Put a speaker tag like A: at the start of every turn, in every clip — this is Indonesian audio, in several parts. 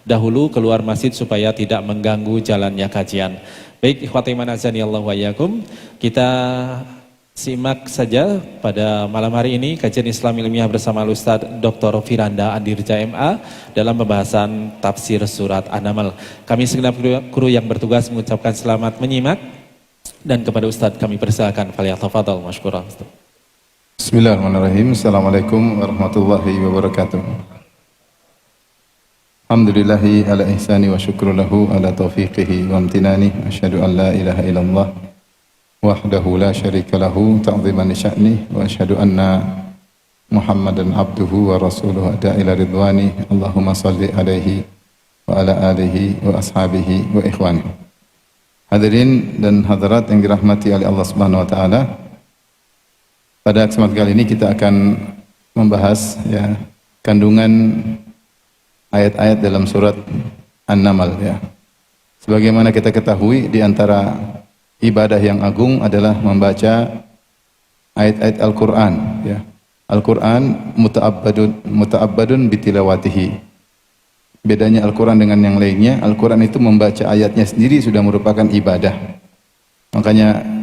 A: dahulu keluar masjid supaya tidak mengganggu jalannya kajian. Baik, ikhwati iman azani Allah wa iyyakum, kita simak saja pada malam hari ini kajian Islam ilmiah bersama Ustaz Dr. Firanda Andirja MA dalam pembahasan tafsir surat An-Naml. Kami segenap kru yang bertugas mengucapkan selamat menyimak dan kepada Ustaz kami persilakan, falyatafadhal masykuran.
B: Bismillahirrahmanirrahim. Assalamualaikum warahmatullahi wabarakatuh. Alhamdulillahi ala ihsani wa syukru lahu ala taufiqihi wa amtinani. Asyhadu an la ilaha illallah wahdahu la syarika lahu ta'ziman li sya'ni wa asyhadu anna Muhammadan abduhu wa rasuluhu ada ila ridwani. Allahumma salli alaihi wa ala alihi wa ashabihi wa ikhwani. Hadirin dan hadirat yang dirahmati oleh Allah Subhanahu wa taala. Pada kesempatan kali ini kita akan membahas kandungan ayat-ayat dalam surat An-Naml ya. Sebagaimana kita ketahui, di antara ibadah yang agung adalah membaca ayat-ayat Al-Qur'an ya. Al-Qur'an muta'abbadun bitilawatihi. Bedanya Al-Qur'an dengan yang lainnya, Al-Qur'an itu membaca ayatnya sendiri sudah merupakan ibadah. Makanya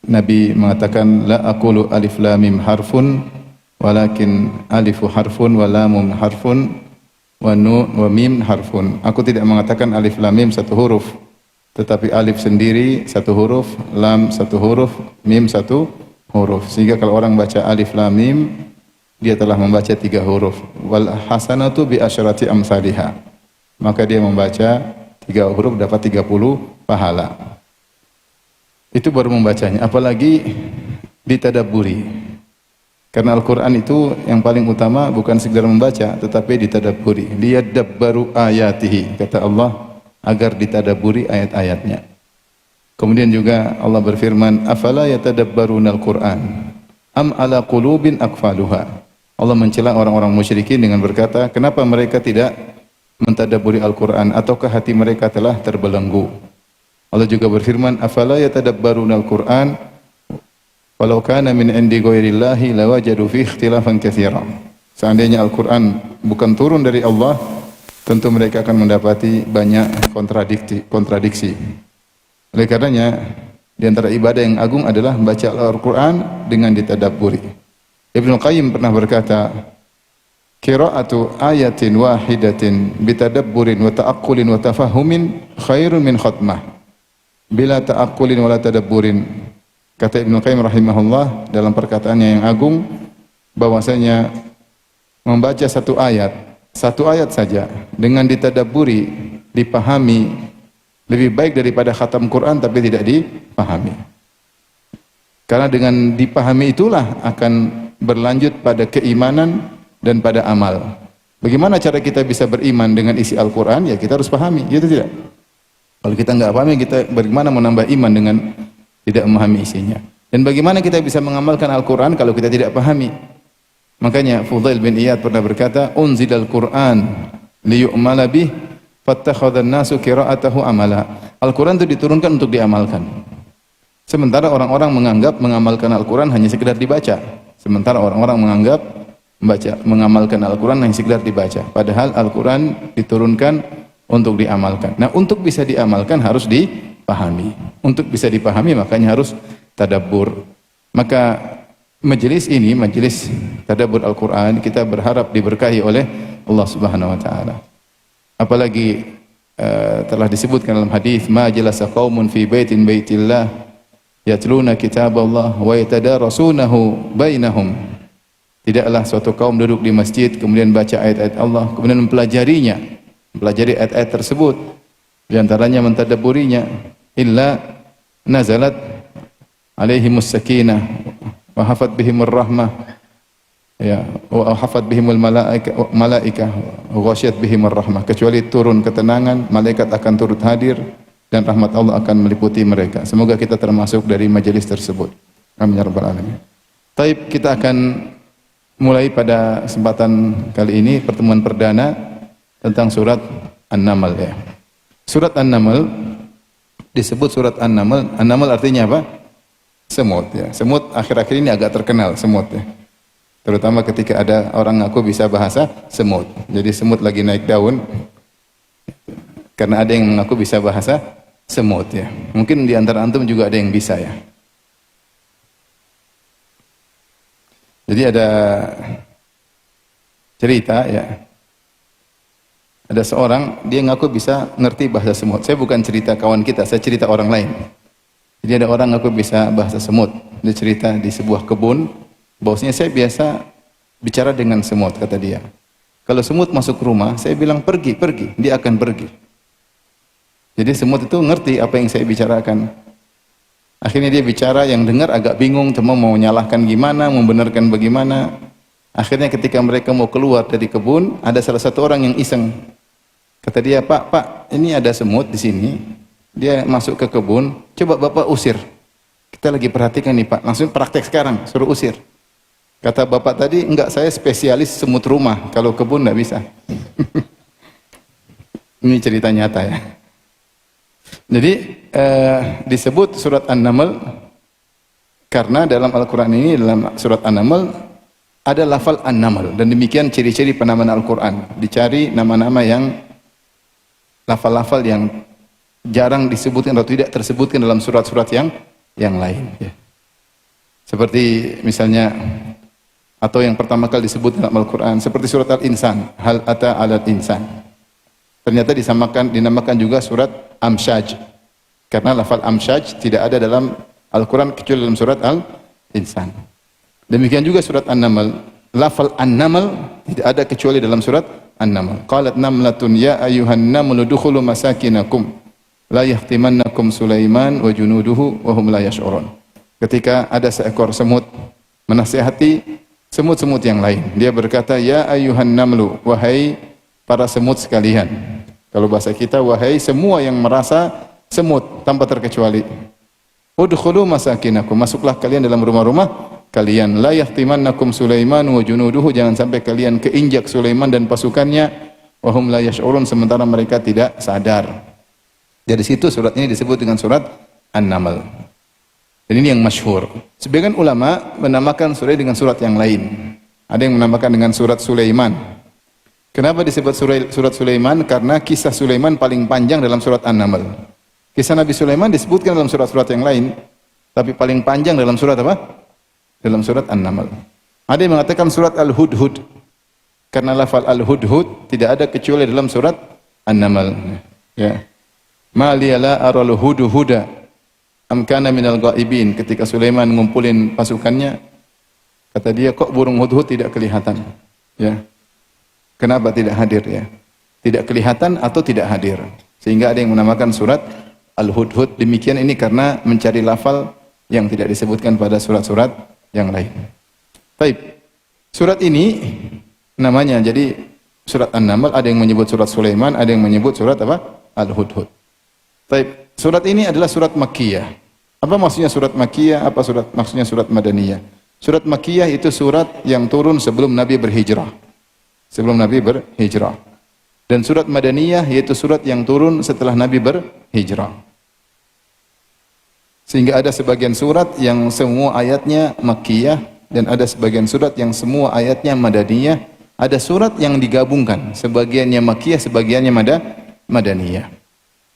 B: Nabi mengatakan, la aqulu alif lam mim harfun walakin alifu harfun wa lamun harfun wa nun wa mim harfun. Aku tidak mengatakan alif lam mim satu huruf, tetapi alif sendiri satu huruf, lam satu huruf, mim satu huruf. Sehingga kalau orang baca alif lam mim, dia telah membaca 3 huruf. Wal hasanatu bi asyrati amsalihha. Maka dia membaca 3 huruf dapat 30 pahala. Itu baru membacanya, apalagi ditadabburi. Karena Al-Quran itu yang paling utama bukan sekedar membaca, tetapi ditadabburi. Liyadabbaru ayatihi, kata Allah, agar ditadabburi ayat-ayatnya. Kemudian juga Allah berfirman, afala yatadabbarunal Qur'an am ala qulubin aqfaluha. Allah mencela orang-orang musyrikin dengan berkata, kenapa mereka tidak mentadabburi Al-Quran, ataukah hati mereka telah terbelenggu. Allah juga berfirman, afala yatadabbarunal Qur'an walau kana min indi ghairillahi lawajadu fihi ikhtilafan katsiran. Seandainya Al-Qur'an bukan turun dari Allah, tentu mereka akan mendapati banyak kontradiksi. Oleh karenanya, di antara ibadah yang agung adalah membaca Al-Qur'an dengan ditadabburi. Ibnu Qayyim pernah berkata, qira'atu ayatin wahidatin bitadabburin wa ta'aqqulin wa tafahumin khairun min khatmah bila ta'aqqulin wala tadabburin. Kata Ibnu Qayyim rahimahullah dalam perkataannya yang agung, bahwasanya membaca satu ayat saja dengan ditadabburi, dipahami, lebih baik daripada khatam Quran tapi tidak dipahami. Karena dengan dipahami itulah akan berlanjut pada keimanan dan pada amal. Bagaimana cara kita bisa beriman dengan isi Al-Quran? Ya kita harus pahami, gitu tidak? Kalau kita nggak pahami, kita bagaimana menambah iman dengan tidak memahami isinya? Dan bagaimana kita bisa mengamalkan Al-Quran kalau kita tidak pahami? Makanya Fudail bin Iyad pernah berkata, unzilal Quran liyu'mala bih fattakhadhan nasu qira'atahu amala. Al-Quran itu diturunkan untuk diamalkan. Sementara orang-orang menganggap mengamalkan Al-Quran hanya sekedar dibaca. Sementara orang-orang menganggap mengamalkan Al-Quran hanya sekedar dibaca. Padahal Al-Quran diturunkan untuk diamalkan. Nah, untuk bisa diamalkan harus dipahami. Untuk bisa dipahami makanya harus tadabbur. Maka majelis ini, majelis tadabbur Al-Quran, kita berharap diberkahi oleh Allah Subhanahu wa taala. Apalagi telah disebutkan dalam hadis, ma jalasa qaumun fi baitin baitillah yatluna kitaballah wa yatadarasunahu bainahum. Tidaklah suatu kaum duduk di masjid kemudian baca ayat-ayat Allah kemudian mempelajari ayat-ayat tersebut, di antaranya mentadabburinya, illa nazalat alaihimus sakinah wa hafat bihimur rahmah ya wa hafat bihimul malaikah wa ghasyat bihimur rahmah. Kecuali turun ketenangan, malaikat akan turut hadir dan rahmat Allah akan meliputi mereka. Semoga kita termasuk dari majelis tersebut. Amin ya rabbal alamin. Taib, kita akan mulai pada kesempatan kali ini pertemuan perdana tentang surat An-Naml ya. Surat An-Naml disebut surat An-Naml. An-Naml artinya apa? Semut ya. Semut akhir-akhir ini agak terkenal, semut ya. Terutama ketika ada orang ngaku bisa bahasa semut. Jadi semut lagi naik daun, Karena ada yang mengaku bisa bahasa semut ya. Mungkin di antara antum juga ada yang bisa ya. Jadi ada cerita ya. Ada seorang dia ngaku bisa ngerti bahasa semut. Saya bukan cerita kawan kita, saya cerita orang lain. Jadi ada orang ngaku bisa bahasa semut. Dia cerita di sebuah kebun, bahwasanya saya biasa bicara dengan semut, kata dia. Kalau semut masuk rumah, saya bilang pergi, dia akan pergi. Jadi semut itu ngerti apa yang saya bicarakan. Akhirnya dia bicara, yang dengar agak bingung, cuma mau nyalahkan gimana, membenarkan bagaimana. Akhirnya ketika mereka mau keluar dari kebun, ada salah satu orang yang iseng. Kata dia, Pak, ini ada semut di sini. Dia masuk ke kebun, coba Bapak usir. Kita lagi perhatikan nih Pak, langsung praktek sekarang, suruh usir. Kata Bapak tadi, enggak, saya spesialis semut rumah, kalau kebun enggak bisa. Ini cerita nyata ya. Jadi disebut surat An-Naml karena dalam Al-Quran ini, dalam surat An-Naml ada lafal An-Naml, dan demikian ciri-ciri penamaan Al-Quran. Dicari nama-nama yang lafal-lafal yang jarang disebutkan atau tidak tersebutkan dalam surat-surat yang lain ya. Seperti misalnya, atau yang pertama kali disebut dalam Al-Quran, seperti surat Al-Insan, hal ata alal insan. Ternyata dinamakan juga surat Amsyaj, karena lafal Amsyaj tidak ada dalam Al-Quran kecuali dalam surat Al-Insan. Demikian juga surat An-Naml, lafal An-Naml tidak ada kecuali dalam surat An-Naml. Qalat namlatun ya ayyuhan namlu dukhulu masakinakum la yahtimannakum Sulaiman wa junuduhu wa hum la yash'urun. Ketika ada seekor semut menasihati semut-semut yang lain, dia berkata, ya ayyuhan namlu, wahai para semut sekalian. Kalau bahasa kita, wahai semua yang merasa semut tanpa terkecuali. Udkhulu masakinakum, masuklah kalian dalam rumah-rumah kalian. La yahtimannakum Sulaiman wa junuduhu, jangan sampai kalian keinjak Sulaiman dan pasukannya. Wa hum la yash'urun, sementara mereka tidak sadar. Dari situ surat ini disebut dengan surat An-Naml. Dan ini yang masyhur. Sebagian ulama menamakan surat dengan surat yang lain. Ada yang menamakan dengan surat Sulaiman. Kenapa disebut surat Sulaiman? Karena kisah Sulaiman paling panjang dalam surat An-Naml. Kisah Nabi Sulaiman disebutkan dalam surat-surat yang lain, tapi paling panjang dalam surat apa? Dalam surat An-Naml. Ada yang mengatakan surat Al-Hudhud, karena lafal Al-Hudhud tidak ada kecuali dalam surat An-Naml. Ya. Ma liya la aral hudhuda am kana minal ghaibin. Ketika Sulaiman ngumpulin pasukannya, kata dia, kok burung hudhud tidak kelihatan? Ya. Kenapa tidak hadir ya? Tidak kelihatan atau tidak hadir. Sehingga ada yang menamakan surat Al-Hudhud. Demikian ini karena mencari lafal yang tidak disebutkan pada surat-surat yang lain. Baik. Surat ini namanya jadi surat An-Naml, ada yang menyebut surat Sulaiman, ada yang menyebut surat apa? Al-Hudhud. Baik. Surat ini adalah surat Makkiyah. Apa maksudnya surat Makkiyah? Apa maksudnya surat Madaniyah? Surat Makkiyah itu surat yang turun sebelum Nabi berhijrah. Sebelum Nabi berhijrah. Dan surat Madaniyah yaitu surat yang turun setelah Nabi berhijrah. Sehingga ada sebagian surat yang semua ayatnya Makkiyah, dan ada sebagian surat yang semua ayatnya Madaniyah. Ada surat yang digabungkan, sebagiannya Makkiyah, sebagiannya Madaniyah.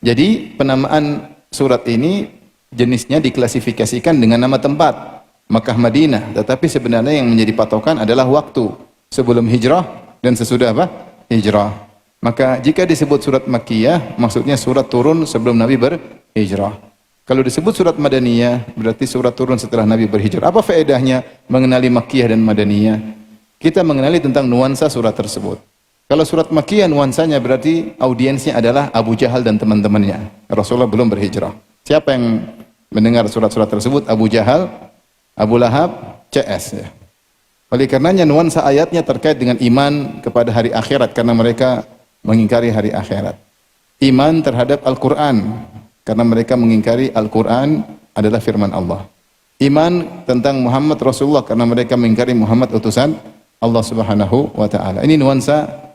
B: Jadi penamaan surat ini jenisnya diklasifikasikan dengan nama tempat, Makkah, Madinah. Tetapi sebenarnya yang menjadi patokan adalah waktu, sebelum hijrah dan sesudah apa? Hijrah. Maka jika disebut surat Makkiyah, maksudnya surat turun sebelum Nabi berhijrah. Kalau disebut surat Madaniyah, berarti surat turun setelah Nabi berhijrah. Apa faedahnya mengenali Makkiyah dan Madaniyah? Kita mengenali tentang nuansa surat tersebut. Kalau surat Makkiyah nuansanya berarti audiensnya adalah Abu Jahal dan teman-temannya. Rasulullah belum berhijrah. Siapa yang mendengar surat-surat tersebut? Abu Jahal, Abu Lahab, CS ya. Oleh karenanya nuansa ayatnya terkait dengan iman kepada hari akhirat, karena mereka mengingkari hari akhirat. Iman terhadap Al-Quran, karena mereka mengingkari Al-Quran adalah firman Allah. Iman tentang Muhammad Rasulullah, karena mereka mengingkari Muhammad utusan Allah Subhanahu wa ta'ala. Ini nuansa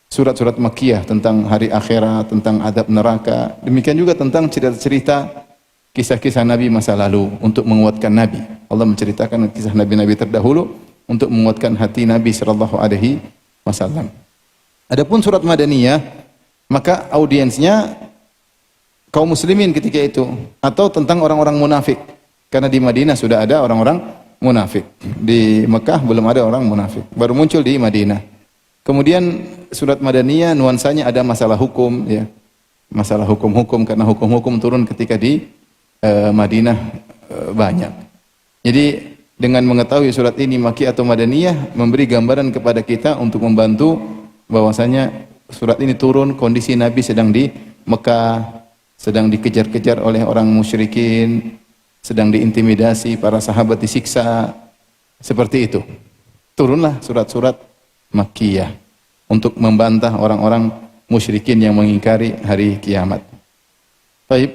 B: surat-surat Makkiyah tentang hari akhirat, tentang adab neraka. Demikian juga tentang cerita-cerita kisah-kisah Nabi masa lalu untuk menguatkan Nabi. Allah menceritakan kisah Nabi-Nabi terdahulu untuk menguatkan hati Nabi sallallahu alaihi wasallam. Adapun surat Madaniyah maka audiensnya kaum muslimin ketika itu, atau tentang orang-orang munafik. Karena di Madinah sudah ada orang-orang munafik. Di Mekah belum ada orang munafik, baru muncul di Madinah. Kemudian surat Madaniyah nuansanya ada masalah hukum, ya. Masalah hukum-hukum, karena hukum-hukum turun ketika di Madinah banyak. Jadi dengan mengetahui surat ini Makki atau Madaniyah memberi gambaran kepada kita untuk membantu bahwasanya surat ini turun kondisi Nabi sedang di Mekah, sedang dikejar-kejar oleh orang musyrikin, sedang diintimidasi, para sahabat disiksa, seperti itu. Turunlah surat-surat Makkiyah untuk membantah orang-orang musyrikin yang mengingkari hari kiamat. Baik,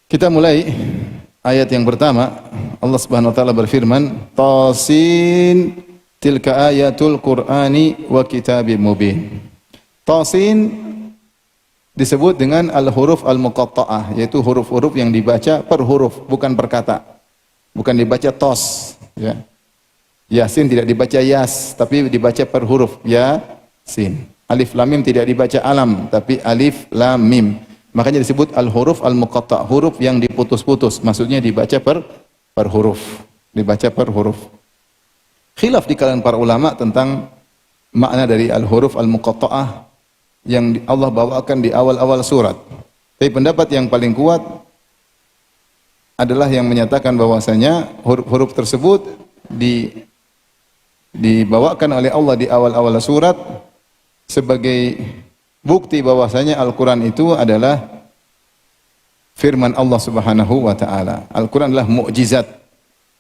B: kita mulai ayat yang pertama. Allah Subhanahu wa taala berfirman, Tasin tilka ayatul Qur'ani wa kitabim mubin. Tasin disebut dengan al-huruf al-muqatta'ah, yaitu huruf-huruf yang dibaca per huruf, bukan per kata. Bukan dibaca tos, ya. Yasin tidak dibaca yas, tapi dibaca per huruf, ya, sin. Alif lam mim tidak dibaca alam, tapi alif lam mim. Makanya disebut al-huruf al-muqatta', huruf yang diputus-putus. Maksudnya dibaca per huruf, dibaca per huruf. Khilaf di kalangan para ulama tentang makna dari al-huruf al-muqatta'ah yang Allah bawakan di awal-awal surat. Tapi pendapat yang paling kuat adalah yang menyatakan bahwasanya huruf-huruf tersebut dibawakan oleh Allah di awal-awal surat sebagai bukti bahwasanya Al-Quran itu adalah firman Allah Subhanahu wa taala. Al-Quran adalah mukjizat.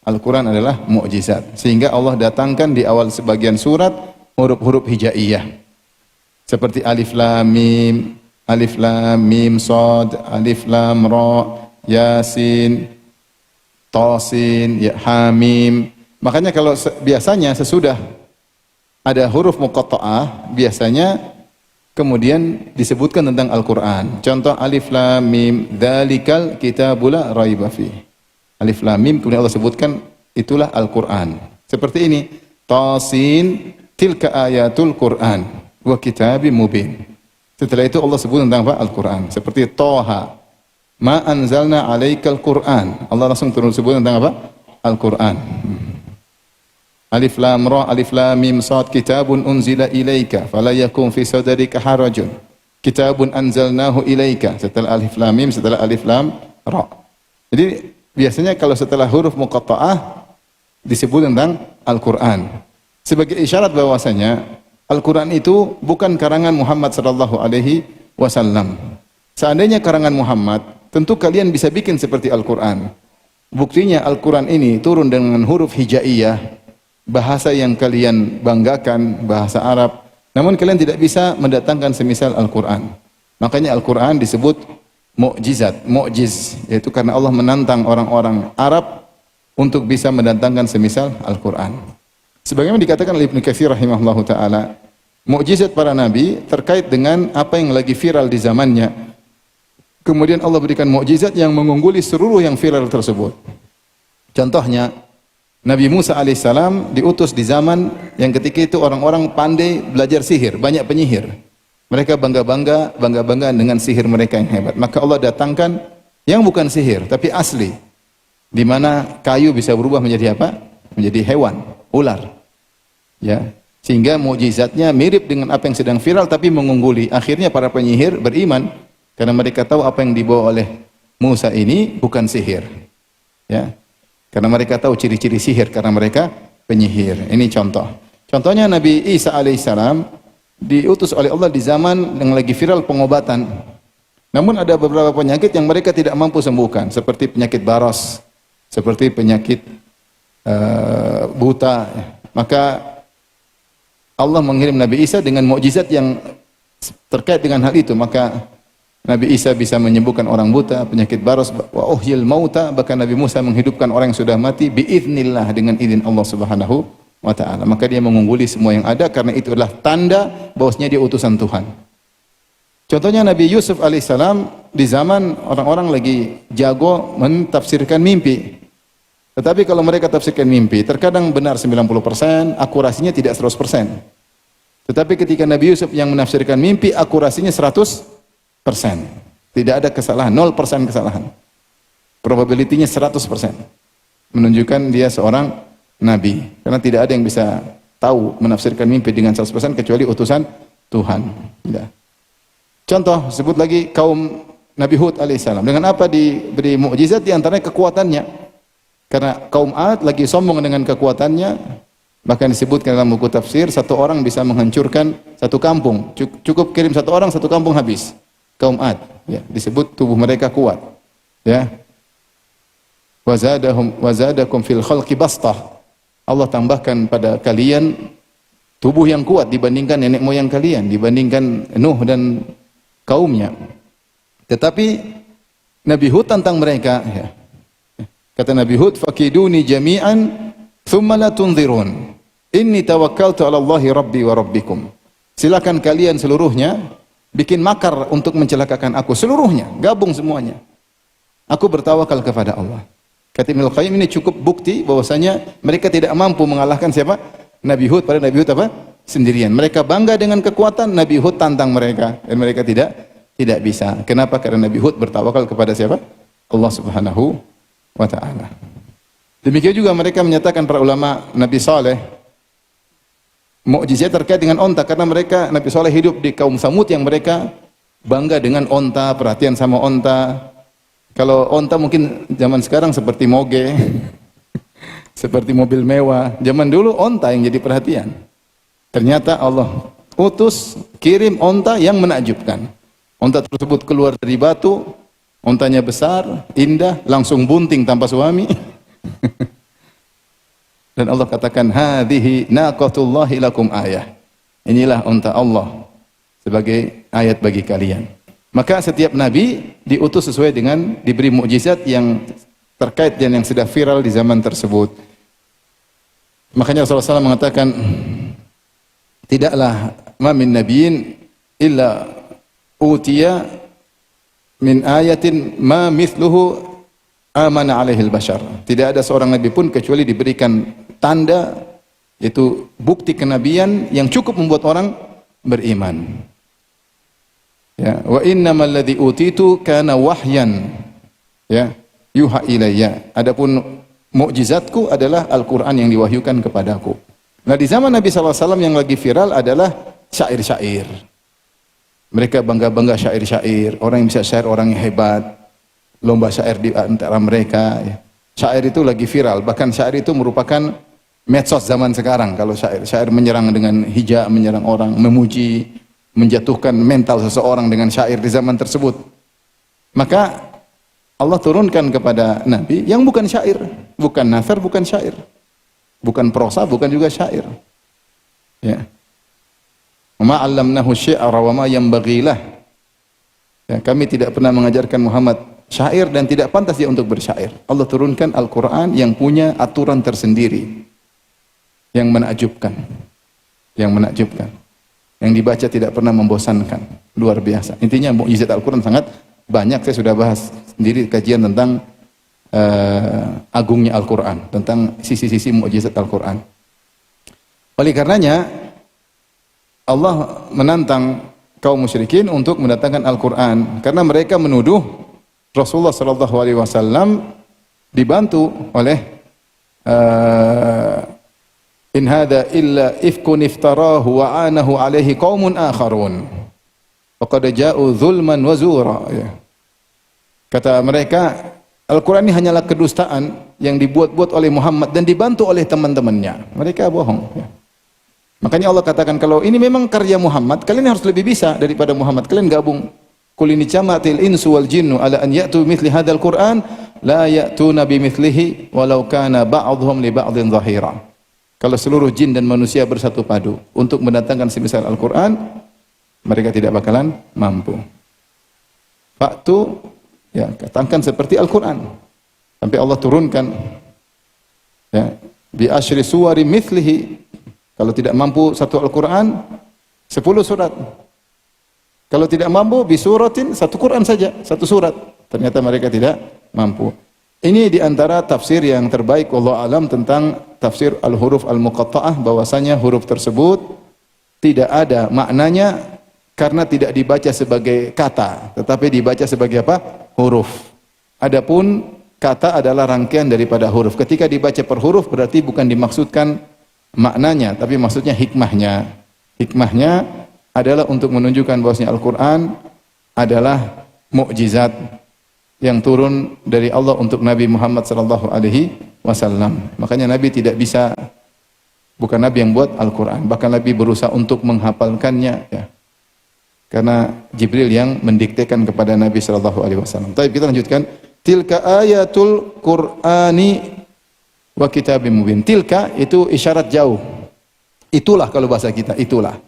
B: Al-Quran adalah mukjizat. Sehingga Allah datangkan di awal sebagian surat huruf-huruf hijaiyah. Seperti alif lam mim shad, alif lam ra, yasin, tasin, ya hamim. Makanya kalau biasanya sesudah ada huruf muqatta'ah, biasanya kemudian disebutkan tentang Al-Quran. Contoh alif lam mim, dzalikal kitabul la raiba fi. Alif lam mim kemudian Allah sebutkan itulah Al-Quran. Seperti ini, Tasin tilka ayatul Quran wa kitabim mubin. Setelah itu Allah sebut tentang apa? Al-Quran. Seperti Toha, ma anzalna alaikal Quran. Allah langsung turun sebut tentang apa? Al-Quran. Alif lam ra, alif lam mim sad, kitabun unzila ilaika fala yakun fi sadrika harajun. Kitabun anzalnahu ilaika. Setelah alif lam mim, setelah alif lam ra. Jadi biasanya kalau setelah huruf muqatta'ah disebut tentang Al-Quran. Sebagai isyarat bahwasanya Al-Quran itu bukan karangan Muhammad sallallahu alaihi wasallam. Seandainya karangan Muhammad, tentu kalian bisa bikin seperti Al-Quran. Buktinya Al-Quran ini turun dengan huruf hijaiyah, bahasa yang kalian banggakan, bahasa Arab. Namun kalian tidak bisa mendatangkan semisal Al-Quran. Makanya Al-Quran disebut mukjizat, mukjiz, yaitu karena Allah menantang orang-orang Arab untuk bisa mendatangkan semisal Al-Quran. Sebagaimana dikatakan oleh Ibnu Katsir rahimahullahu taala, mukjizat para nabi terkait dengan apa yang lagi viral di zamannya. Kemudian Allah berikan mukjizat yang mengungguli seluruh yang viral tersebut. Contohnya, Nabi Musa alaihissalam diutus di zaman yang ketika itu orang-orang pandai belajar sihir, banyak penyihir. Mereka bangga-bangga dengan sihir mereka yang hebat. Maka Allah datangkan yang bukan sihir, tapi asli. Di mana kayu bisa berubah menjadi apa? Menjadi hewan, ular. Ya, sehingga mukjizatnya mirip dengan apa yang sedang viral tapi mengungguli. Akhirnya para penyihir beriman karena mereka tahu apa yang dibawa oleh Musa ini bukan sihir. Ya. Karena mereka tahu ciri-ciri sihir karena mereka penyihir. Ini contoh. Contohnya Nabi Isa alaihissalam diutus oleh Allah di zaman yang lagi viral pengobatan. Namun ada beberapa penyakit yang mereka tidak mampu sembuhkan, seperti penyakit baros, seperti penyakit buta. Maka Allah mengirim Nabi Isa dengan mukjizat yang terkait dengan hal itu. Maka Nabi Isa bisa menyembuhkan orang buta, penyakit baros, wa uhyil mauta, bahkan Nabi Musa menghidupkan orang yang sudah mati biiznillah, dengan izin Allah Subhanahu wa taala. Maka dia mengungguli semua yang ada karena itu adalah tanda bahwasanya dia utusan Tuhan. Contohnya Nabi Yusuf alaihissalam di zaman orang-orang lagi jago mentafsirkan mimpi. Tetapi kalau mereka tafsirkan mimpi, terkadang benar 90%, akurasinya tidak 100%. Tetapi ketika Nabi Yusuf yang menafsirkan mimpi, akurasinya 100%. Tidak ada kesalahan, 0% kesalahan. Probability-nya 100%. Menunjukkan dia seorang nabi. Karena tidak ada yang bisa tahu menafsirkan mimpi dengan 100% kecuali utusan Tuhan. Ya. Contoh, sebut lagi kaum Nabi Hud alaihissalam. Dengan apa diberi mukjizat? Di antaranya kekuatannya. Karena kaum Ad lagi sombong dengan kekuatannya, bahkan disebutkan dalam buku tafsir, satu orang bisa menghancurkan satu kampung. Cukup kirim satu orang, satu kampung habis. Kaum Ad, ya, disebut tubuh mereka kuat. Ya. Wazadakum fil khalqi bastah. Allah tambahkan pada kalian tubuh yang kuat dibandingkan nenek moyang kalian, dibandingkan Nuh dan kaumnya. Tetapi Nabi Hud tantang mereka, ya. Kata Nabi Hud, "Fakiduni jami'an thumma la tunzirun. Inni tawakkaltu 'ala Allahi rabbi wa rabbikum." Silakan kalian seluruhnya bikin makar untuk mencelakakan aku, seluruhnya, gabung semuanya. Aku bertawakal kepada Allah. Kata Ibnu Qayyim, ini cukup bukti bahwasanya mereka tidak mampu mengalahkan siapa? Nabi Hud. Pada Nabi Hud apa? Sendirian. Mereka bangga dengan kekuatan, Nabi Hud tantang mereka dan mereka tidak bisa. Kenapa? Karena Nabi Hud bertawakal kepada siapa? Allah Subhanahu wa ta'ala. Demikian juga mereka menyatakan para ulama Nabi Saleh mukjizat terkait dengan onta, karena mereka Nabi Saleh hidup di kaum Samud yang mereka bangga dengan onta, perhatian sama onta. Kalau onta mungkin zaman sekarang seperti moge, seperti mobil mewah. Zaman dulu onta yang jadi perhatian. Ternyata Allah utus kirim onta yang menakjubkan. Onta tersebut keluar dari batu, ontanya besar, indah, langsung bunting tanpa suami. Dan Allah katakan, hadhihi naqatullahi lakum ayah. Inilah onta Allah sebagai ayat bagi kalian. Maka setiap nabi diutus sesuai dengan diberi mukjizat yang terkait dan yang sudah viral di zaman tersebut. Makanya Rasulullah SAW mengatakan, tidaklah ma min nabiyyin illa utiya min ayatin ma mithluhu amana alaihil bashar. Tidak ada seorang nabi pun kecuali diberikan tanda, yaitu bukti kenabian yang cukup membuat orang beriman. Ya, wa innamal ladzi utitu kana wahyan, ya, yuha ilayya. Adapun mukjizatku adalah Al-Qur'an yang diwahyukan kepadaku. Nah, di zaman Nabi sallallahu alaihi wasallam yang lagi viral adalah syair-syair. Mereka bangga-bangga syair-syair, orang yang bisa syair orang yang hebat. Lomba syair di antara mereka, ya. Syair itu lagi viral, bahkan syair itu merupakan medsos zaman sekarang. Kalau syair menyerang dengan hija, menyerang orang, memuji, menjatuhkan mental seseorang dengan syair di zaman tersebut. Maka Allah turunkan kepada Nabi yang bukan syair, bukan nathar, bukan syair, bukan prosa, bukan juga syair. Ya. Ma 'allamnahu syi'ra wa ma yanbaghi lah. Ya, kami tidak pernah mengajarkan Muhammad syair dan tidak pantas dia untuk bersyair. Allah turunkan Al-Qur'an yang punya aturan tersendiri yang menakjubkan. Yang menakjubkan. Yang dibaca tidak pernah membosankan, luar biasa. Intinya mukjizat Al-Quran sangat banyak. Saya sudah bahas sendiri kajian tentang agungnya Al-Quran, tentang sisi-sisi mukjizat Al-Quran. Oleh karenanya Allah menantang kaum musyrikin untuk mendatangkan Al-Quran, karena mereka menuduh Rasulullah SAW dibantu oleh in hadza illa ifkun iftarahu wa anahu alaihi qaumun akharun faqad ja'u zulman wa zura. Ya. Kata mereka, Al-Quran ini hanyalah kedustaan yang dibuat-buat oleh Muhammad dan dibantu oleh teman-temannya. Mereka bohong. Ya. Makanya Allah katakan, kalau ini memang karya Muhammad, kalian harus lebih bisa daripada Muhammad. Kalian gabung. Qul in jama'atil insu wal jinnu ala an ya'tu mithli hadzal Qur'an la ya'tuna bimithlihi walau kana ba'dhum li ba'dhin dhahira. Kalau seluruh jin dan manusia bersatu padu untuk mendatangkan semisal Al-Quran, mereka tidak bakalan mampu. Faktu, ya, katakan seperti Al-Quran. Sampai Allah turunkan, ya, bi asyri suwari mithlihi. Kalau tidak mampu satu Al-Quran, 10 surat. Kalau tidak mampu, bi suratin, satu Quran saja, satu surat. Ternyata mereka tidak mampu. Ini diantara tafsir yang terbaik, wallahu alam, tentang tafsir al-huruf al-muqatta'ah, bahwasanya huruf tersebut tidak ada maknanya karena tidak dibaca sebagai kata, tetapi dibaca sebagai apa? Huruf. Adapun kata adalah rangkaian daripada huruf. Ketika dibaca per huruf berarti bukan dimaksudkan maknanya, tapi maksudnya hikmahnya. Hikmahnya adalah untuk menunjukkan bahwasanya Al-Quran adalah mukjizat yang turun dari Allah untuk Nabi Muhammad sallallahu alaihi wasallam. Makanya Nabi tidak bisa, bukan Nabi yang buat Al-Quran, bahkan Nabi berusaha untuk menghafalkannya, ya. Karena Jibril yang mendiktekan kepada Nabi sallallahu alaihi wasallam. Tapi kita lanjutkan, tilka ayatul Qur'ani wa kitabim mubin. Tilka itu isyarat jauh. Itulah kalau bahasa kita, itulah.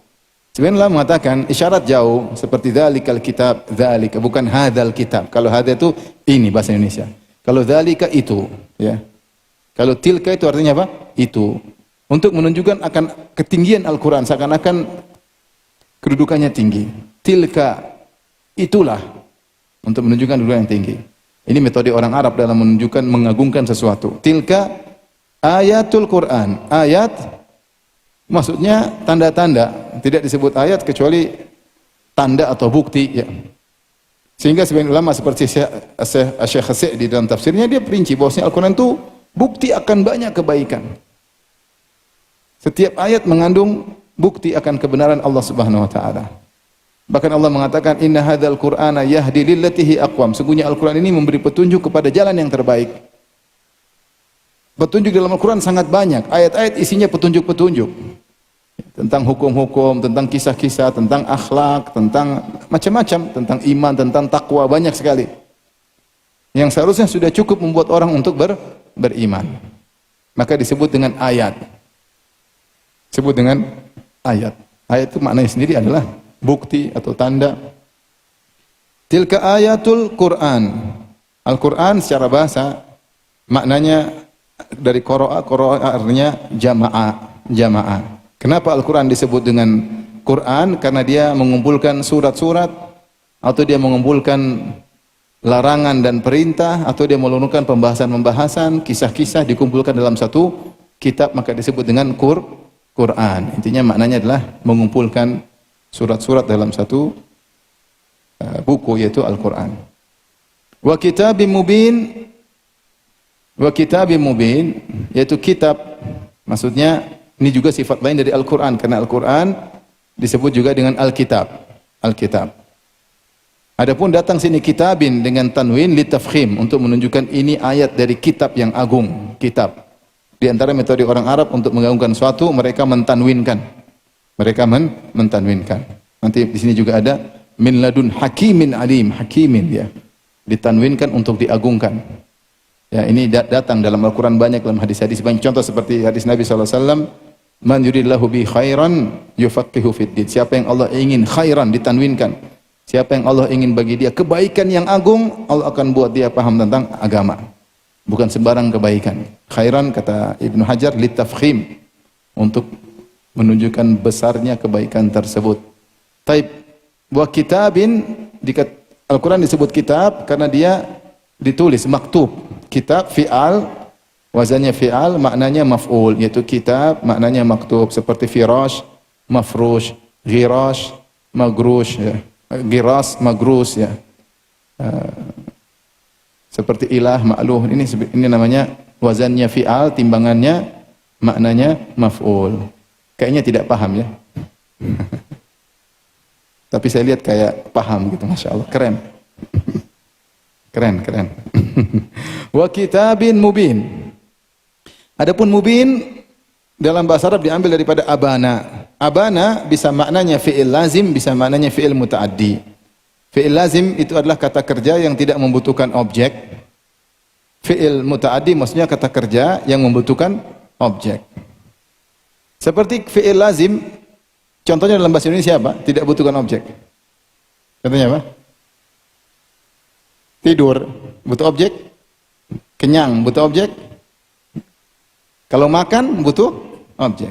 B: Sebenarnya Allah mengatakan isyarat jauh seperti dzalikal kitab, dzalika, bukan hadzal kitab. Kalau hadza itu ini bahasa Indonesia. Kalau dzalika itu, ya. Kalau tilka itu artinya apa? Itu. Untuk menunjukkan akan ketinggian Al-Qur'an, seakan-akan kedudukannya tinggi. Tilka itulah, untuk menunjukkan kedudukan yang tinggi. Ini metode orang Arab dalam menunjukkan mengagungkan sesuatu. Tilka ayatul Qur'an. Ayat maksudnya tanda-tanda, tidak disebut ayat kecuali tanda atau bukti, ya. Sehingga sebagian ulama seperti Syekh Sa'di di dalam tafsirnya dia perinci bahwasanya Al-Qur'an itu bukti akan banyak kebaikan. Setiap ayat mengandung bukti akan kebenaran Allah Subhanahu wa taala. Bahkan Allah mengatakan inna hadzal Qur'ana yahdi lillati hi aqwam. Sungguhnya Al-Qur'an ini memberi petunjuk kepada jalan yang terbaik. Petunjuk dalam Al-Qur'an sangat banyak. Ayat-ayat isinya petunjuk-petunjuk. Tentang hukum-hukum, tentang kisah-kisah, tentang akhlak, tentang macam-macam, tentang iman, tentang takwa, banyak sekali. Yang seharusnya sudah cukup membuat orang untuk beriman. Maka disebut dengan ayat. Sebut dengan ayat. Ayat itu maknanya sendiri adalah bukti atau tanda. Tilka ayatul Qur'an. Al-Qur'an secara bahasa maknanya dari qara'a artinya jamaah. Kenapa Al-Quran disebut dengan Quran? Karena dia mengumpulkan surat-surat, atau dia mengumpulkan larangan dan perintah, atau dia menurunkan pembahasan-pembahasan, kisah-kisah dikumpulkan dalam satu kitab, maka disebut dengan Quran. Intinya maknanya adalah mengumpulkan surat-surat dalam satu buku, yaitu Al-Quran. Wa kitabim mubin, yaitu kitab, maksudnya ini juga sifat lain dari Al-Quran, karena Al-Quran disebut juga dengan Al-Kitab. Adapun datang sini kitabin dengan tanwin litafkhim, untuk menunjukkan ini ayat dari kitab yang agung, kitab. Di antara metode orang Arab untuk mengagungkan suatu, mereka mentanwinkan. Nanti di sini juga ada min ladun hakimin alim, hakimin, ya. Ditanwinkan untuk diagungkan. Ya, ini datang dalam Al-Quran banyak, dalam hadis-hadis banyak. Contoh seperti hadis Nabi SAW, man yuridillahu bi khairan yufaqihu fid din. Siapa yang Allah ingin khairan, ditanwinkan. Siapa yang Allah ingin bagi dia kebaikan yang agung, Allah akan buat dia paham tentang agama. Bukan sembarang kebaikan. Khairan kata Ibnu Hajar litafkhim, untuk menunjukkan besarnya kebaikan tersebut. Taib wa kitabin, Al-Quran disebut kitab karena dia ditulis maktub. Kitab fi'al, wazannya fi'al, maknanya maf'ul, yaitu kitab, maknanya maktub, seperti firash, mafrush, ghirash, magrush, ya. Giras, magrus, ya. Seperti ilah, ma'luh, ini namanya wazannya fi'al, timbangannya, maknanya maf'ul. Kayaknya tidak paham, ya. Tapi saya lihat kayak paham gitu, Masya Allah, keren. Keren. Wa kitabin mubin. Adapun mubin dalam bahasa Arab diambil daripada abana. Abana bisa maknanya fi'il lazim, bisa maknanya fi'il muta'addi. Fi'il lazim itu adalah kata kerja yang tidak membutuhkan objek. Fi'il muta'addi maksudnya kata kerja yang membutuhkan objek. Seperti fi'il lazim, contohnya dalam bahasa Indonesia apa? Tidak butuhkan objek. Contohnya apa? Tidur, butuh objek. Kenyang, butuh objek. Kalau makan, butuh objek.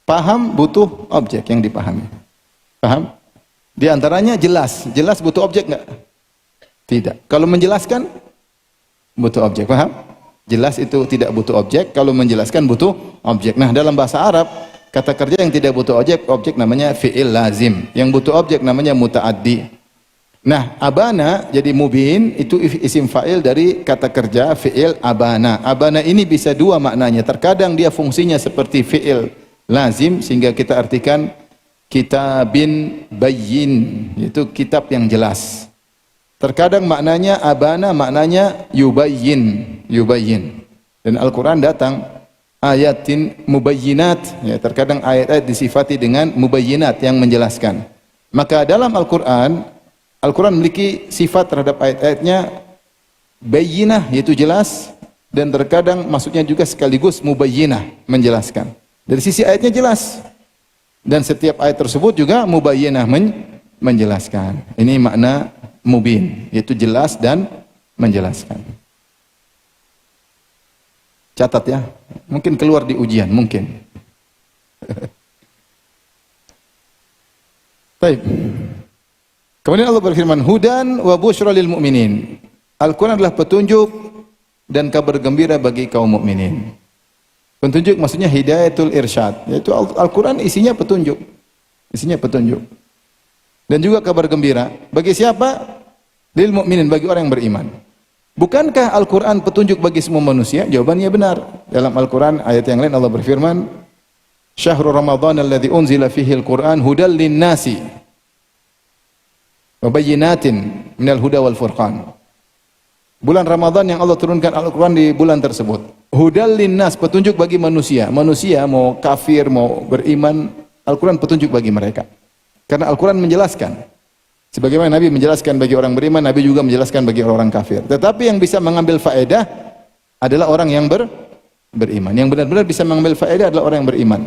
B: Paham, butuh objek yang dipahami. Paham? Di antaranya jelas. Jelas butuh objek enggak? Tidak. Kalau menjelaskan, butuh objek. Paham? Jelas itu tidak butuh objek. Kalau menjelaskan, butuh objek. Nah, dalam bahasa Arab, Kata kerja yang tidak butuh objek namanya fi'il lazim. Yang butuh objek namanya muta'addi. Nah, abana jadi mubin itu isim fa'il dari kata kerja fi'il abana. Abana ini bisa dua maknanya. Terkadang dia fungsinya seperti fi'il lazim sehingga kita artikan kitabin bayyin, yaitu kitab yang jelas. Terkadang maknanya abana, maknanya yubayyin. Dan Al-Quran datang ayatin mubayyinat, ya, terkadang ayat-ayat disifati dengan mubayyinat yang menjelaskan. Maka dalam Al-Quran memiliki sifat terhadap ayat-ayatnya bayyinah, yaitu jelas, dan terkadang maksudnya juga sekaligus mubayyinah, menjelaskan. Dari sisi ayatnya jelas, dan setiap ayat tersebut juga mubayyinah, menjelaskan. Ini makna mubin, yaitu jelas dan menjelaskan. Catat ya, mungkin keluar di ujian, mungkin. Baik. Kemudian Allah berfirman, hudan wa busyra lil mu'minin. Al-Quran adalah petunjuk dan kabar gembira bagi kaum mukminin. Petunjuk maksudnya hidayatul irsyad, yaitu Al-Quran isinya petunjuk. Isinya petunjuk. Dan juga kabar gembira. Bagi siapa? Lil mu'minin, bagi orang yang beriman. Bukankah Al-Quran petunjuk bagi semua manusia? Jawabannya benar. Dalam Al-Quran ayat yang lain Allah berfirman, Syahrul Ramadan alladzi unzila fihi al-Quran hudal lin-nasi wa bayyinatin minal huda wal furqan. Bulan Ramadan yang Allah turunkan Al-Quran di bulan tersebut. Hudal lin-nas, petunjuk bagi manusia. Manusia mau kafir, mau beriman, Al-Quran petunjuk bagi mereka. Karena Al-Quran menjelaskan. Sebagaimana Nabi menjelaskan bagi orang beriman, Nabi juga menjelaskan bagi orang kafir. Tetapi yang bisa mengambil faedah adalah orang yang beriman. Yang benar-benar bisa mengambil faedah adalah orang yang beriman.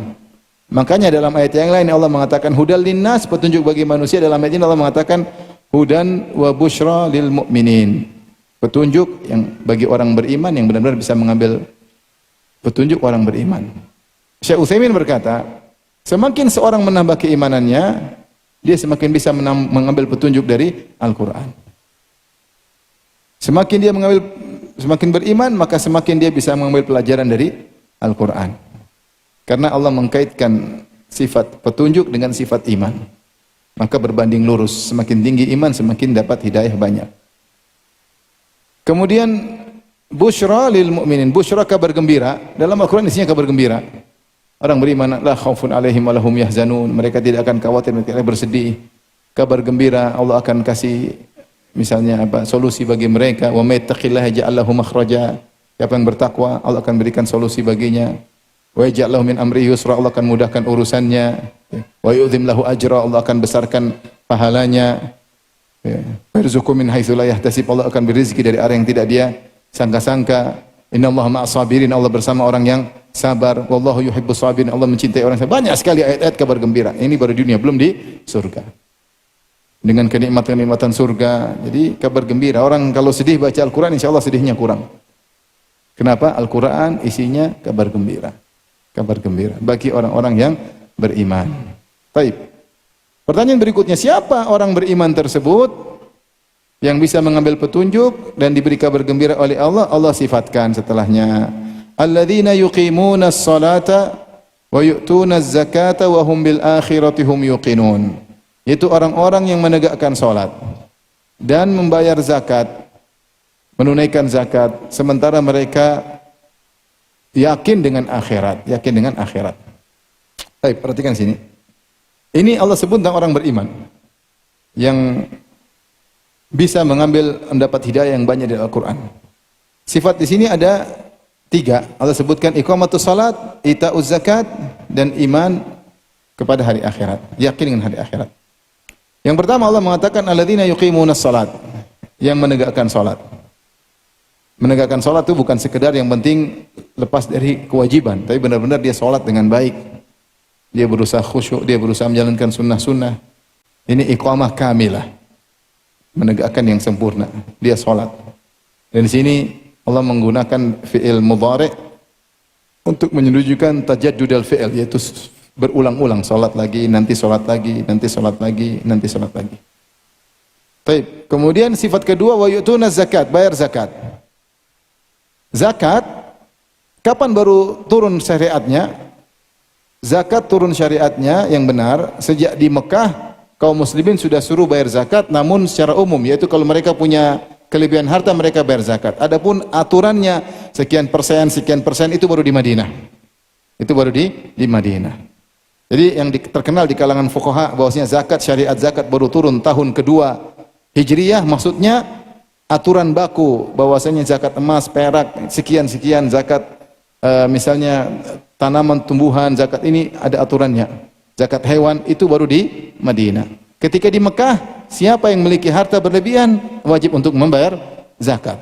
B: Makanya dalam ayat yang lain Allah mengatakan hudal linnas, petunjuk bagi manusia. Dalam ayat ini Allah mengatakan hudan wa busyra lil mu'minin. Petunjuk yang bagi orang beriman yang benar-benar bisa mengambil petunjuk orang beriman. Syekh Utsaimin berkata, semakin seorang menambah keimanannya, dia semakin bisa mengambil petunjuk dari Al-Quran. Semakin dia semakin beriman, maka semakin dia bisa mengambil pelajaran dari Al-Quran. Karena Allah mengkaitkan sifat petunjuk dengan sifat iman. Maka berbanding lurus, semakin tinggi iman, semakin dapat hidayah banyak. Kemudian busyra lil mu'minin, busyra kabar gembira. Dalam Al-Quran isinya kabar gembira. Orang beriman, la khaufun alaihim wa lahum yahzanun. Mereka tidak akan khawatir, mereka bersedih. Kabar gembira, Allah akan kasih misalnya solusi bagi mereka. Wa may yattaqillaha yaj'al lahu makhraja. Siapa yang bertakwa, Allah akan berikan solusi baginya. Wa yaj'al lahu min amri yusra, Allah akan mudahkan urusannya. Wa yu'dhim lahu ajra, Allah akan besarkan pahalanya. Wa yarzuqhu min haitsu la yahtasib, Allah akan beri rezeki dari arah yang tidak dia sangka-sangka. Innallaha ma'as sabirin, Allah bersama orang yang sabar. Wallahu yuhibbus sabirin, Allah mencintai orang sabar. Banyak sekali ayat-ayat kabar gembira. Ini baru di dunia, belum di surga. Dengan kenikmatan-kenikmatan surga. Jadi kabar gembira. Orang kalau sedih baca Al-Quran, insya Allah sedihnya kurang. Kenapa? Al-Quran isinya kabar gembira. Kabar gembira bagi orang-orang yang beriman. Baik. Pertanyaan berikutnya, siapa orang beriman tersebut yang bisa mengambil petunjuk dan diberi kabar gembira oleh Allah? Allah sifatkan setelahnya, alladzina yuqimuna as-salata wa yu'tuna az-zakata wa hum bil akhirati hum yuqinun. Itu orang-orang yang menegakkan salat dan membayar zakat, menunaikan zakat, sementara mereka yakin dengan akhirat, yakin dengan akhirat. Baik, perhatikan sini. Ini Allah sebut tentang orang beriman yang bisa mendapat hidayah yang banyak dari Al-Quran. Sifat di sini ada 3. Allah sebutkan iqamatus salat, ita'uz zakat, dan iman kepada hari akhirat, yakin dengan hari akhirat. Yang pertama Allah mengatakan alladzina yuqimunas salat, yang menegakkan salat. Menegakkan salat itu bukan sekedar yang penting lepas dari kewajiban, tapi benar-benar dia salat dengan baik. Dia berusaha khusyuk, dia berusaha menjalankan sunnah-sunnah. Ini iqamah kamilah. Menegakkan yang sempurna. Dia salat. Dan di sini Allah menggunakan fi'il mudhari' untuk menunjukkan tajaddudul fi'il, yaitu berulang-ulang, salat lagi, nanti salat lagi, nanti salat lagi, nanti salat lagi. Baik. Kemudian sifat kedua, wa yu'tuna zakat, bayar zakat. Zakat kapan baru turun syariatnya? zakat turun syariatnya yang benar sejak di Mekah. Kaum muslimin sudah suruh bayar zakat, namun secara umum, yaitu kalau mereka punya kelebihan harta mereka bayar zakat. Adapun aturannya sekian persen itu baru di Madinah. Itu baru di Madinah. Jadi yang terkenal di kalangan fuqaha bahwasanya syariat zakat baru turun tahun kedua Hijriyah, maksudnya aturan baku bahwasanya zakat emas, perak, sekian zakat misalnya tanaman tumbuhan, zakat ini ada aturannya. Zakat hewan itu baru di Madinah. Ketika di Mekah, siapa yang memiliki harta berlebihan wajib untuk membayar zakat.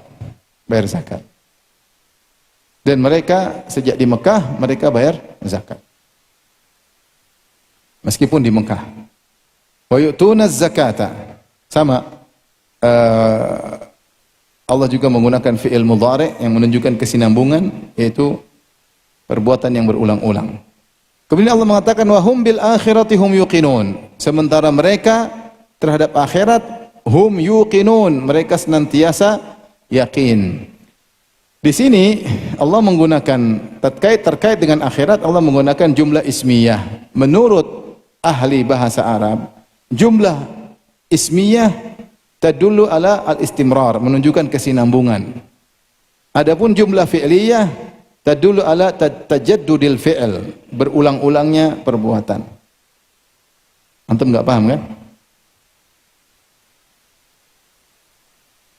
B: Bayar zakat. Dan mereka sejak di Mekah mereka bayar zakat. Meskipun di Mekah. Wa yu'tunaz zakata. Sama Allah juga menggunakan fi'il mudhari' yang menunjukkan kesinambungan, yaitu perbuatan yang berulang-ulang. Kemudian Allah mengatakan wa hum bil akhirati hum yuqinun. Sementara mereka terhadap akhirat hum yuqinun, mereka senantiasa yakin. Di sini Allah menggunakan terkait dengan akhirat, Allah menggunakan jumlah ismiyah. Menurut ahli bahasa Arab, jumlah ismiyah tadullu ala al-istimrar, menunjukkan kesinambungan. Adapun jumlah fi'liyah tadullu ala tajaddudil fi'l, berulang-ulangnya perbuatan. Antum enggak paham kan?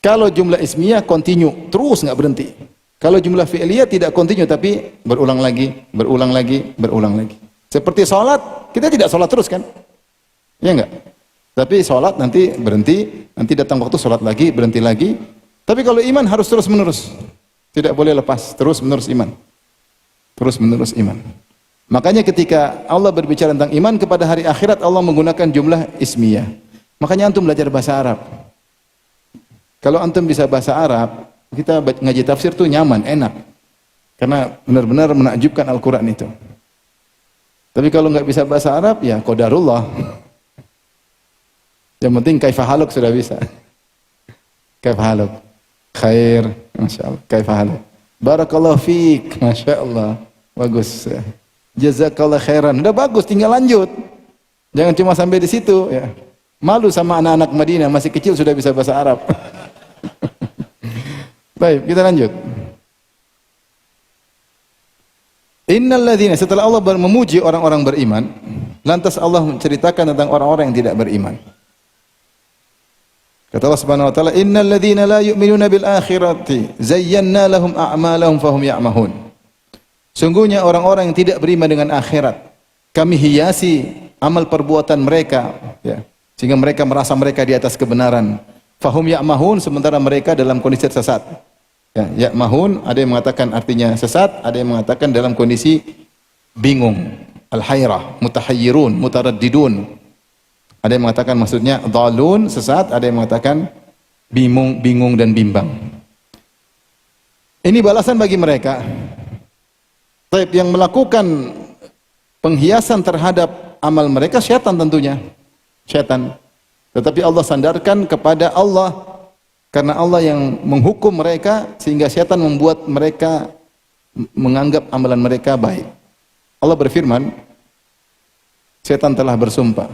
B: Kalau jumlah ismiyah continue, terus enggak berhenti. Kalau jumlah fi'liyah tidak continue tapi berulang lagi. Seperti salat, kita tidak salat terus kan? Ya enggak? Tapi salat nanti berhenti, nanti datang waktu salat lagi, berhenti lagi. Tapi kalau iman harus terus-menerus. Tidak boleh lepas, terus-menerus iman. Terus-menerus iman. Makanya ketika Allah berbicara tentang iman kepada hari akhirat, Allah menggunakan jumlah ismiyah. Makanya antum belajar bahasa Arab. Kalau antum bisa bahasa Arab, kita ngaji tafsir tuh nyaman, enak. Karena benar-benar menakjubkan Al-Quran itu. Tapi kalau nggak bisa bahasa Arab, ya qadarullah. Yang penting kaifahaluk sudah bisa. Kaifahaluk. Khair, Masya Allah. Kaifahaluk. Barakallahu fiik, Masya Allah. Bagus. Jazakallah khairan. Udah bagus, tinggal lanjut. Jangan cuma sampai di situ. Ya. Malu sama anak-anak Madinah, masih kecil sudah bisa bahasa Arab. Baik, kita lanjut. Innal ladzina, setelah Allah memuji orang-orang beriman, lantas Allah menceritakan tentang orang-orang yang tidak beriman. Kata Allah Subhanahu wa taala, "Innal ladzina la yu'minuna bil akhirati zayyana lahum a'malahum fahum ya'mahun." Sungguhnya orang-orang yang tidak beriman dengan akhirat, kami hiasi amal perbuatan mereka, ya, sehingga mereka merasa mereka di atas kebenaran. Fahum ya'mahun, sementara mereka dalam kondisi sesat. Ya, ya'mahun ada yang mengatakan artinya sesat, ada yang mengatakan dalam kondisi bingung, al-hayrah, mutahayyirun, mutaraddidun. Ada yang mengatakan maksudnya dhalun, sesat, ada yang mengatakan bingung dan bimbang. Ini balasan bagi mereka. Taib yang melakukan penghiasan terhadap amal mereka syaitan tentunya. Syaitan. Tetapi Allah sandarkan kepada Allah karena Allah yang menghukum mereka sehingga syaitan membuat mereka menganggap amalan mereka baik. Allah berfirman, syaitan telah bersumpah,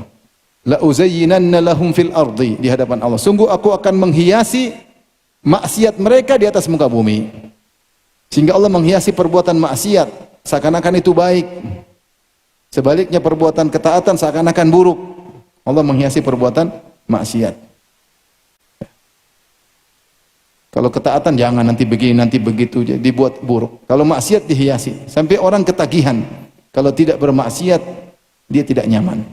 B: la uzayyinanna lahum fil ardi, di hadapan Allah, sungguh aku akan menghiasi maksiat mereka di atas muka bumi. Sehingga Allah menghiasi perbuatan maksiat seakan-akan itu baik, sebaliknya perbuatan ketaatan seakan-akan buruk. Allah menghiasi perbuatan maksiat. Kalau ketaatan jangan nanti begini nanti begitu, dibuat buruk. Kalau maksiat dihiasi sampai orang ketagihan. Kalau tidak bermaksiat dia tidak nyaman.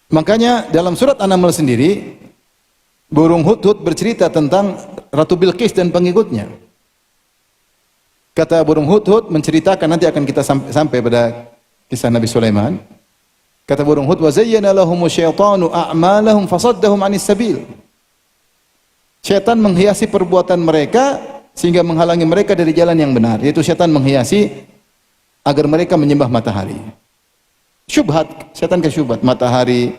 B: Makanya dalam surat An-Naml sendiri, burung hudhud bercerita tentang Ratu Bilqis dan pengikutnya. Kata burung hudhud menceritakan, nanti akan kita sampai pada kisah Nabi Sulaiman. Kata burung hudhud, wa zayyana lahumu syaitanu a'malahum fasaddahum 'anis sabil. Syaitan menghiasi perbuatan mereka sehingga menghalangi mereka dari jalan yang benar. Yaitu syaitan menghiasi agar mereka menyembah matahari. Syubhat, syaitan ke syubhat. Matahari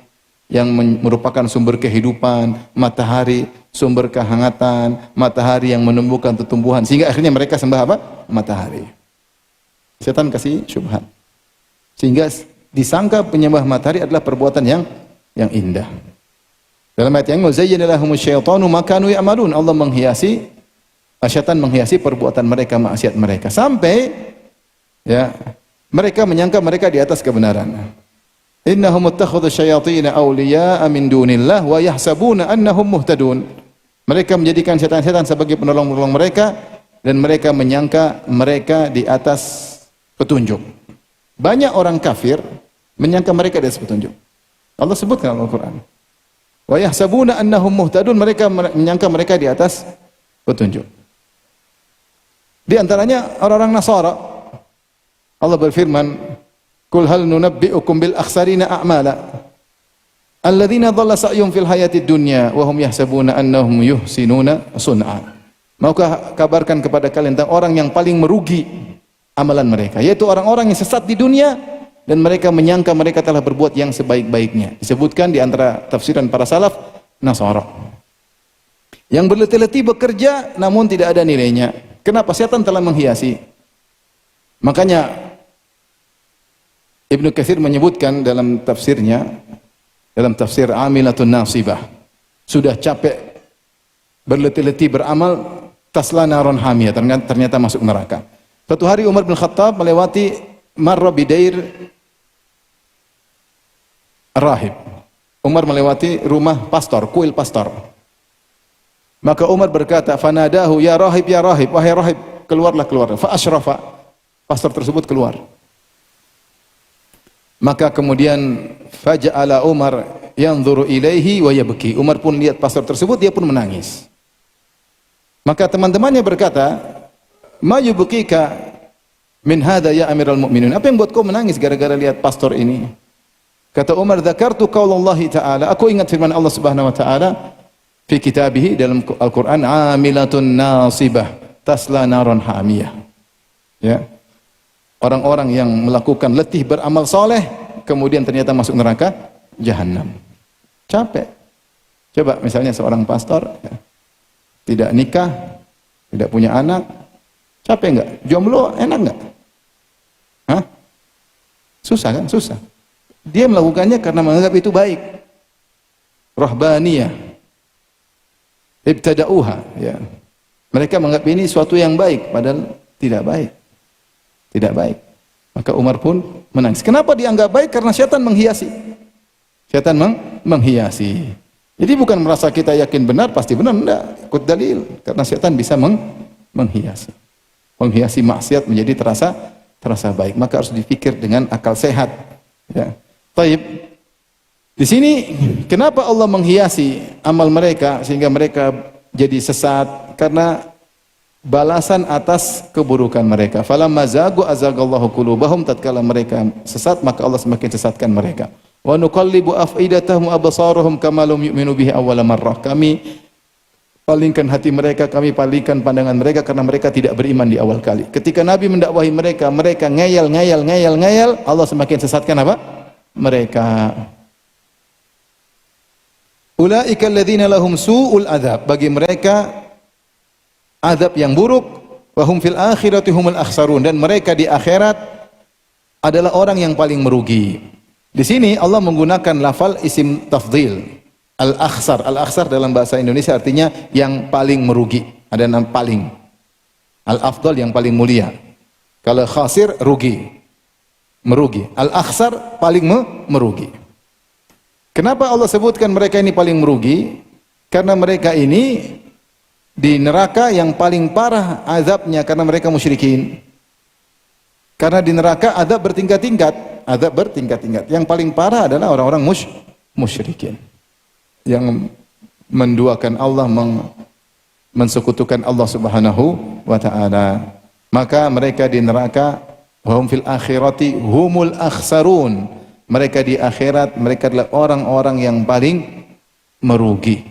B: yang merupakan sumber kehidupan, matahari sumber kehangatan, matahari yang menumbuhkan tumbuhan, sehingga akhirnya mereka sembah apa? Matahari. Syaitan kasih syubhat. Sehingga disangka penyembah matahari adalah perbuatan yang indah. Dalam ayat yang zayyana lahumus syaitanu ma kanu ya'malun, Allah menghiasi, syaitan menghiasi perbuatan mereka, maksiat mereka, sampai ya mereka menyangka mereka di atas kebenaran. Innahum ittakhadhu syayatin awliya'a min dunillah wa yahsabuna annahum muhtadun. Mereka menjadikan setan-setan sebagai penolong-penolong mereka dan mereka menyangka mereka di atas petunjuk. Banyak orang kafir menyangka mereka di atas petunjuk. Allah sebutkan dalam Al-Quran. Wa yahsabuna annahum muhtadun, mereka menyangka mereka di atas petunjuk. Di antaranya orang-orang Nasara. Allah berfirman, "Qul hal nunabbi'ukum bil akhsarina a'mala alladzina dhalla sa'yuhum fil hayatid dunya wa hum yahsabuna annahum yuhsinuna sun'a." Maukah kabarkan kepada kalian tentang orang yang paling merugi amalan mereka, yaitu orang-orang yang sesat di dunia dan mereka menyangka mereka telah berbuat yang sebaik-baiknya. Disebutkan di antara tafsiran para salaf, Nasara. Yang berletih-letih bekerja namun tidak ada nilainya. Kenapa? Setan telah menghiasi. Makanya Ibnu Katsir menyebutkan dalam tafsirnya, dalam tafsir Amilatun Nasibah, sudah capek berletih-letih beramal, tasla naron hamiyah, ternyata masuk neraka. Suatu hari Umar bin Khattab melewati marra bidair rahib. Umar melewati rumah pastor, kuil pastor. Maka Umar berkata, "Fanadahu ya rahib, wahai rahib, keluarlah." Fa asyrafa. Pastor tersebut keluar. Maka kemudian faja'ala Umar yanzuru ilaihi wa yabki. Umar pun lihat pastor tersebut, dia pun menangis. Maka teman-temannya berkata, "Ma yubkika min hadza ya Amirul Mukminin?" Apa yang buat kau menangis gara-gara lihat pastor ini? Kata Umar, "Dzakartu qaulallahi ta'ala." Aku ingat firman Allah Subhanahu wa taala fi kitabih, dalam Al-Qur'an, "Amilatun nasibah tasla naron hamiyah." Ya. Orang-orang yang melakukan letih beramal soleh kemudian ternyata masuk neraka jahanam. Capek. Coba misalnya seorang pastor ya, tidak nikah, tidak punya anak, capek enggak? Jomblo enak enggak? Hah? Susah kan? Susah. Dia melakukannya karena menganggap itu baik. Rahbaniyah. Ibtada'uha, ya. Mereka menganggap ini suatu yang baik padahal tidak baik. Tidak baik. Maka Umar pun menangis. Kenapa dianggap baik? Karena syaitan menghiasi. Syaitan menghiasi. Jadi bukan merasa kita yakin benar, pasti benar, enggak. Ikut dalil. Karena syaitan bisa menghiasi. Menghiasi maksiat menjadi terasa baik. Maka harus dipikir dengan akal sehat. Ya. Taib. Di sini kenapa Allah menghiasi amal mereka sehingga mereka jadi sesat? Karena balasan atas keburukan mereka. Falamma zagu azagallahu qulubahum, tatkala mereka sesat maka Allah semakin sesatkan mereka. Wa nuqallibu afidatahum absarahum kama lam yu'minu bihi awwala marrah. Kami palingkan hati mereka, kami palingkan pandangan mereka karena mereka tidak beriman di awal kali. Ketika Nabi mendakwahi mereka, mereka ngeyel, Allah semakin sesatkan apa? Mereka. Ulaika alladzina lahum su'ul adzab. Bagi mereka azab yang buruk, wa hum fil akhirati humul akhsarun, dan mereka di akhirat adalah orang yang paling merugi. Di sini Allah menggunakan lafal isim tafdhil, al-akhsar. Al-akhsar dalam bahasa Indonesia artinya yang paling merugi. Ada nama paling. Al-afdal yang paling mulia. Kalau khasir rugi, merugi. Al-akhsar paling merugi. Kenapa Allah sebutkan mereka ini paling merugi? Karena mereka ini di neraka yang paling parah azabnya karena mereka musyrikin. Karena di neraka azab bertingkat-tingkat, Yang paling parah adalah orang-orang musyrikin. Yang menduakan Allah, mensekutukan Allah Subhanahu wa taala. Maka mereka di neraka, wa hum fil akhirati humul akhsarun. Mereka di akhirat, mereka adalah orang-orang yang paling merugi,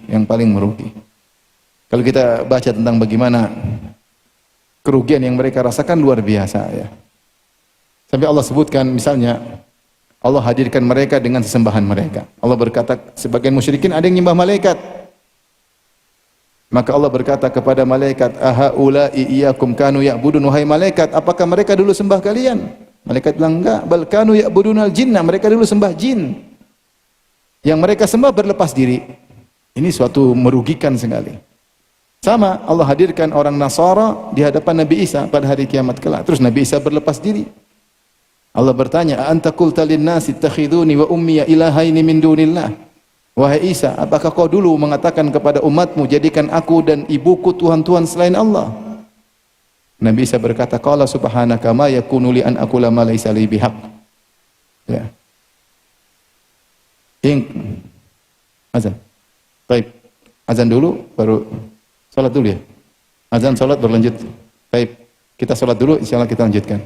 B: Kalau kita baca tentang bagaimana kerugian yang mereka rasakan luar biasa ya. Sampai Allah sebutkan misalnya Allah hadirkan mereka dengan sesembahan mereka. Allah berkata sebagian musyrikin ada yang nyembah malaikat. Maka Allah berkata kepada malaikat, "Ahaula'i iyyakum kanu ya'budun?" Wahai malaikat, apakah mereka dulu sembah kalian? Malaikat bilang enggak, bal kanu ya'budunal jinna, mereka dulu sembah jin. Yang mereka sembah berlepas diri. Ini suatu merugikan sekali. Sama Allah hadirkan orang Nasara di hadapan Nabi Isa pada hari kiamat kelak. Terus Nabi Isa berlepas diri. Allah bertanya, "Anta qulta lin-nasi ittakhiduni wa ummiya ilahaini min dunillah?" Wahai Isa, apakah kau dulu mengatakan kepada umatmu, jadikan aku dan ibuku tuhan-tuhan selain Allah? Nabi Isa berkata, qala subhanaka ma yakunu li an aqula ma laysa li bihaq. Ya. Azan. Baik. Azan dulu baru salat dulu ya. Azan salat berlanjut. Baik. Kita salat dulu, insyaallah kita lanjutkan.